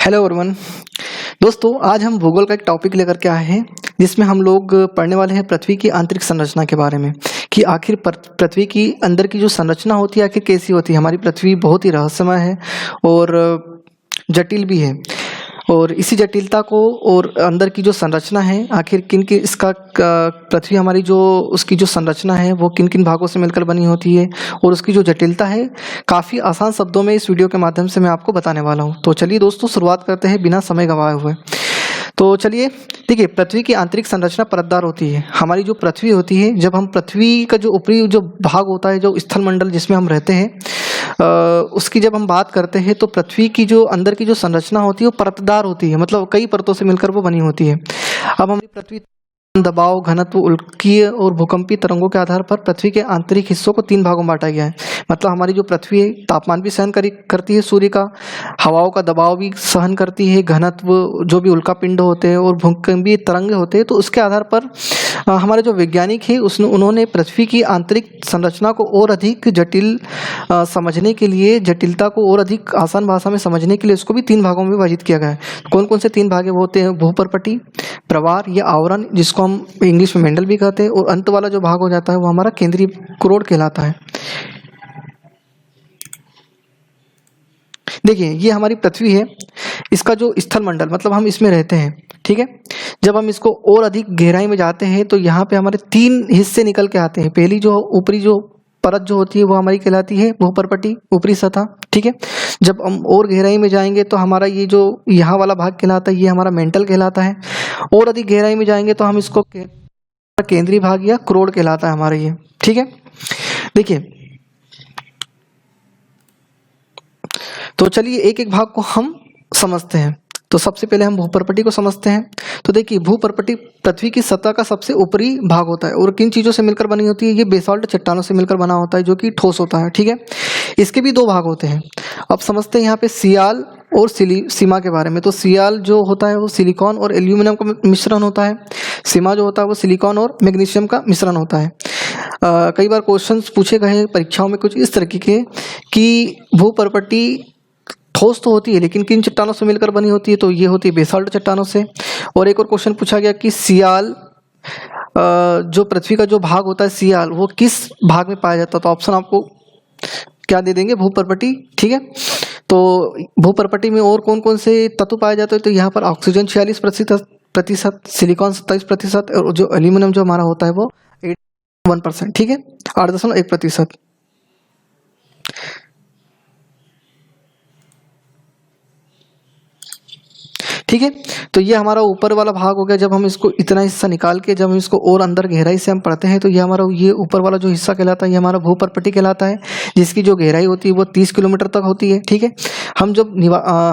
Hello everyone. दोस्तों, आज हम भूगोल का एक टॉपिक लेकर के आए हैं जिसमें हम लोग पढ़ने वाले हैं पृथ्वी की आंतरिक संरचना के बारे में कि आखिर पृथ्वी की अंदर की जो संरचना होती है आखिर कैसी होती है। हमारी पृथ्वी बहुत ही रहस्यमय है और जटिल भी है, और इसी जटिलता को और अंदर की जो संरचना है आखिर किन किन इसका पृथ्वी हमारी जो उसकी जो संरचना है वो किन किन भागों से मिलकर बनी होती है और उसकी जो जटिलता है काफ़ी आसान शब्दों में इस वीडियो के माध्यम से मैं आपको बताने वाला हूँ। तो चलिए दोस्तों, शुरुआत करते हैं बिना समय गंवाए हुए। तो चलिए देखिए, पृथ्वी की आंतरिक संरचना परतदार होती है। हमारी जो पृथ्वी होती है, जब हम पृथ्वी का जो ऊपरी जो भाग होता है, जो स्थल मंडल जिसमें हम रहते हैं, उसकी जब हम बात करते हैं तो पृथ्वी की जो अंदर की जो संरचना होती है वो परतदार होती है, मतलब कई परतों से मिलकर वो बनी होती है। अब हमारी पृथ्वी दबाव, घनत्व, उल्कीय और भूकंपीय तरंगों के आधार पर पृथ्वी के आंतरिक हिस्सों को 3 भागों में बांटा गया है। मतलब हमारी जो पृथ्वी है तापमान भी सहन करती है सूर्य का, हवाओं का दबाव भी सहन करती है, घनत्व, जो भी उल्का पिंड होते हैं और भूकंपीय तरंगे होते हैं। तो उसके आधार पर हमारे जो वैज्ञानिक है उन्होंने पृथ्वी की आंतरिक संरचना को और अधिक जटिल समझने के लिए, जटिलता को और अधिक आसान भाषा में समझने के लिए उसको भी 3 भागों में विभाजित किया गया है। कौन कौन से 3 भाग होते हैं? भूपर्पटी, प्रवार या आवरण, जिसको हम इंग्लिश में मेंडल भी कहते हैं, और अंत वाला जो भाग हो जाता है वो हमारा केंद्रीय क्रोड कहलाता है। देखिए, ये हमारी पृथ्वी है, इसका जो स्थल मंडल, मतलब हम इसमें रहते हैं, ठीक है। जब हम इसको और अधिक गहराई में जाते हैं तो यहाँ पे हमारे 3 हिस्से निकल के आते हैं। पहली जो ऊपरी जो परत जो होती है वो हमारी कहलाती है भूपर्पटी, ऊपरी सतह, ठीक है। जब हम और गहराई में जाएंगे तो हमारा ये जो यहाँ वाला भाग कहलाता है ये हमारा मेंटल कहलाता है। और अधिक गहराई में जाएंगे तो हम इसको केंद्रीय भाग या क्रोड कहलाता है हमारा ये, ठीक है। देखिए, तो चलिए एक एक भाग को हम समझते हैं। तो सबसे पहले हम भूपर्पटी को समझते हैं। तो देखिए, भूपर्पटी पृथ्वी की सतह का सबसे ऊपरी भाग होता है और किन चीज़ों से मिलकर बनी होती है? ये बेसाल्ट चट्टानों से मिलकर बना होता है जो कि ठोस होता है, ठीक है। इसके भी 2 भाग होते हैं। अब समझते हैं यहाँ पे सियाल और सीमा के बारे में। तो सियाल जो होता है वो सिलिकॉन और एल्यूमिनियम का मिश्रण होता है। सीमा जो होता है वो सिलिकॉन और मैग्नीशियम का मिश्रण होता है। कई बार क्वेश्चंस पूछे गए हैं परीक्षाओं में कुछ इस तरीके के कि भूपर्पटी ठोस तो होती है लेकिन किन चट्टानों से मिलकर बनी होती है? तो ये होती है बेसाल्ट चट्टानों से। और एक और क्वेश्चन पूछा गया कि सियाल, जो पृथ्वी का जो भाग होता है सियाल, वो किस भाग में पाया जाता है? तो ऑप्शन आपको क्या दे देंगे? भूपर्पटी, ठीक है। तो भूपर्पटी में और कौन कौन से तत्व पाए जाते हैं? तो यहाँ पर ऑक्सीजन 46%, सिलिकॉन 27% और जो एल्यूमिनियम जो हमारा होता है वो 81%, ठीक है, 8.1%। ठीक है। तो ये हमारा ऊपर वाला भाग हो गया। जब हम इसको इतना हिस्सा निकाल के जब हम इसको और अंदर गहराई से हम पढ़ते हैं तो ये हमारा ये ऊपर वाला जो हिस्सा कहलाता है ये हमारा भूपर्पटी कहलाता है, जिसकी जो गहराई होती है वो 30 किलोमीटर तक होती है, ठीक है। हम जब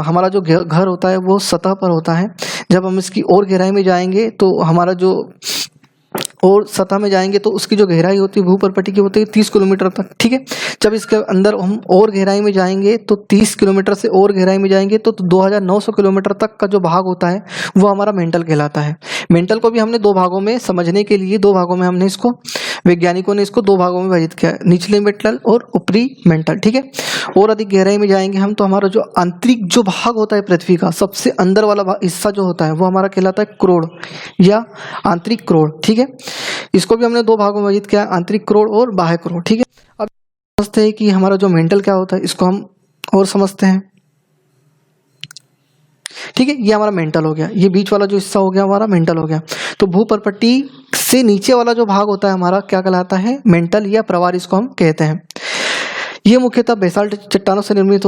हमारा जो घर होता है वो सतह पर होता है। जब हम इसकी और गहराई में जाएंगे तो हमारा जो और सतह में जाएंगे तो उसकी जो गहराई होती है भूपर्पटी की होती है 30 किलोमीटर तक, ठीक है। जब इसके अंदर हम और गहराई में जाएंगे तो 30 किलोमीटर से और गहराई में जाएंगे तो 2900 किलोमीटर तक का जो भाग होता है वो हमारा मेंटल कहलाता है। मेंटल को भी हमने 2 भागों में समझने के लिए 2 भागों में हमने इसको, वैज्ञानिकों ने इसको 2 भागों में विभाजित किया है, निचले मेंटल और ऊपरी मेंटल, ठीक है। और अधिक गहराई में जाएंगे हम तो हमारा जो आंतरिक जो भाग होता है पृथ्वी का सबसे अंदर वाला हिस्सा जो होता है वो हमारा कहलाता है क्रोड या आंतरिक क्रोड, ठीक है। इसको भी हमने 2 भागों में विभाजित किया है, आंतरिक क्रोड और बाह्य क्रोड, ठीक है। अब समझते हैं कि हमारा जो मेंटल क्या होता है, इसको हम और समझते हैं, ठीक है। ये हमारा मेंटल हो गया, ये बीच वाला जो हिस्सा हो गया हमारा मेंटल हो गया। तो भूपर्पटी से नीचे वाला जो भाग होता है हमारा क्या कहलाता है? मेंटल या प्रवार इसको हम कहते हैं। ये मुख्यतः बेसाल्ट चट्टानों से निर्मित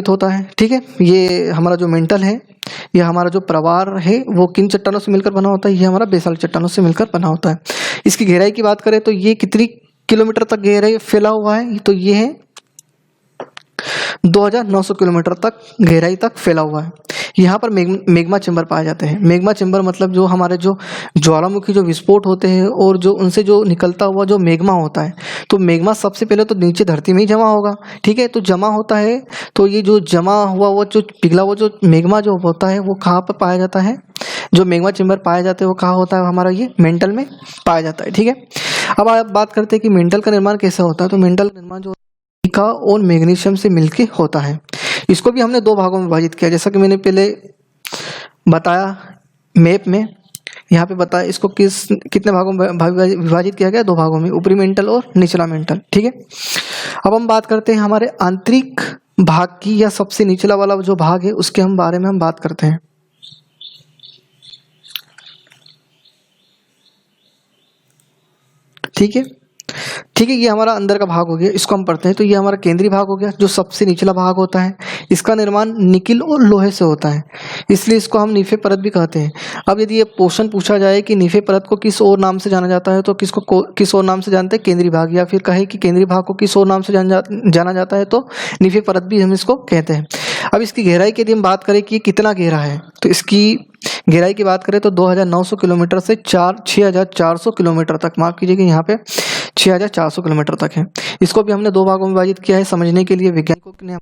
होता है, ठीक है। ये हमारा जो मेंटल है, यह हमारा जो प्रवार है वो किन चट्टानों से मिलकर बना होता है? ये हमारा बेसाल्ट चट्टानों से मिलकर बना होता है। इसकी गहराई की बात करें तो ये कितनी किलोमीटर तक गहराई फैला हुआ है? तो ये है 2900 किलोमीटर तक गहराई तक फैला हुआ है। यहाँ पर मैग्मा चैम्बर पाए जाते हैं। मैग्मा चैम्बर मतलब जो हमारे जो ज्वालामुखी जो विस्फोट होते हैं और जो उनसे जो निकलता हुआ जो मैग्मा होता है, तो मैग्मा सबसे पहले तो नीचे धरती में ही जमा होगा, ठीक है। तो जमा होता है तो ये जो जमा हुआ वो जो पिघला हुआ जो मैग्मा जो होता है वो कहाँ पर पाया जाता है? जो मैग्मा चैम्बर पाया जाते हैं वो कहाँ होता है? हमारा ये मेंटल में पाया जाता है, ठीक है। अब आप बात करते हैं कि मेंटल का निर्माण कैसे होता है। तो मेंटल का निर्माण जो और मैग्नीशियम से मिलके होता है, इसको भी हमने दो भागों में विभाजित किया, जैसा कि मैंने पहले बताया मैप में, यहाँ पे बताया इसको कितने भागों में विभाजित किया गया, दो भागों में, ऊपरी मेंटल और निचला मेंटल। ठीक है, अब हम बात करते हैं हमारे आंतरिक भाग की, या सबसे निचला वाला जो भाग है उसके बारे में हम बात करते हैं। ठीक है, ठीक है, ये हमारा अंदर का भाग हो गया, इसको हम पढ़ते हैं। तो ये हमारा केंद्रीय भाग हो गया, जो सबसे निचला भाग होता है। इसका निर्माण निकिल और लोहे से होता है, इसलिए इसको हम नीफे परत भी कहते हैं। अब यदि ये क्वेश्चन पूछा जाए कि नीफे परत को किस और नाम से जाना जाता है, तो किस और नाम से जानते हैं, केंद्रीय भाग, या फिर कहे कि केंद्रीय भाग को किस और नाम से जाना जाता है, तो नीफे परत भी हम इसको कहते हैं। अब इसकी गहराई की यदि हम बात करें कि ये कितना गहरा है, तो इसकी गहराई की बात करें तो 2900 किलोमीटर से 6400 किलोमीटर तक, माफ कीजिएगा यहाँ पे 6400 किलोमीटर तक है। इसको भी हमने दो भागों में विभाजित किया है समझने के लिए। वैज्ञानिकों ने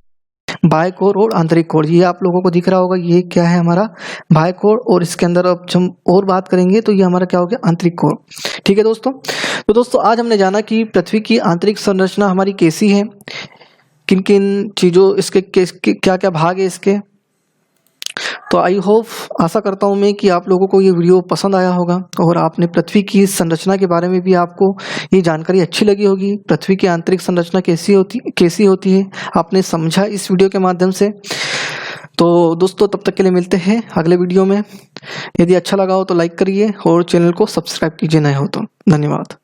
बाह्य कोर और आंतरिक कोर, ये आप लोगों को दिख रहा होगा, ये क्या है हमारा बाह्य कोर, और इसके अंदर अब हम और बात करेंगे तो ये हमारा क्या हो गया, आंतरिक कोर। ठीक है दोस्तों, तो दोस्तों आज हमने जाना कि पृथ्वी की आंतरिक संरचना हमारी कैसी है, किन किन चीजों, इसके क्या क्या भाग है इसके। तो आई होप, आशा करता हूं मैं कि आप लोगों को ये वीडियो पसंद आया होगा, और आपने पृथ्वी की संरचना के बारे में भी आपको ये जानकारी अच्छी लगी होगी। पृथ्वी की आंतरिक संरचना कैसी होती है आपने समझा इस वीडियो के माध्यम से। तो दोस्तों तब तक के लिए मिलते हैं अगले वीडियो में। यदि अच्छा लगा हो तो लाइक करिए और चैनल को सब्सक्राइब कीजिए नए हो तो। धन्यवाद।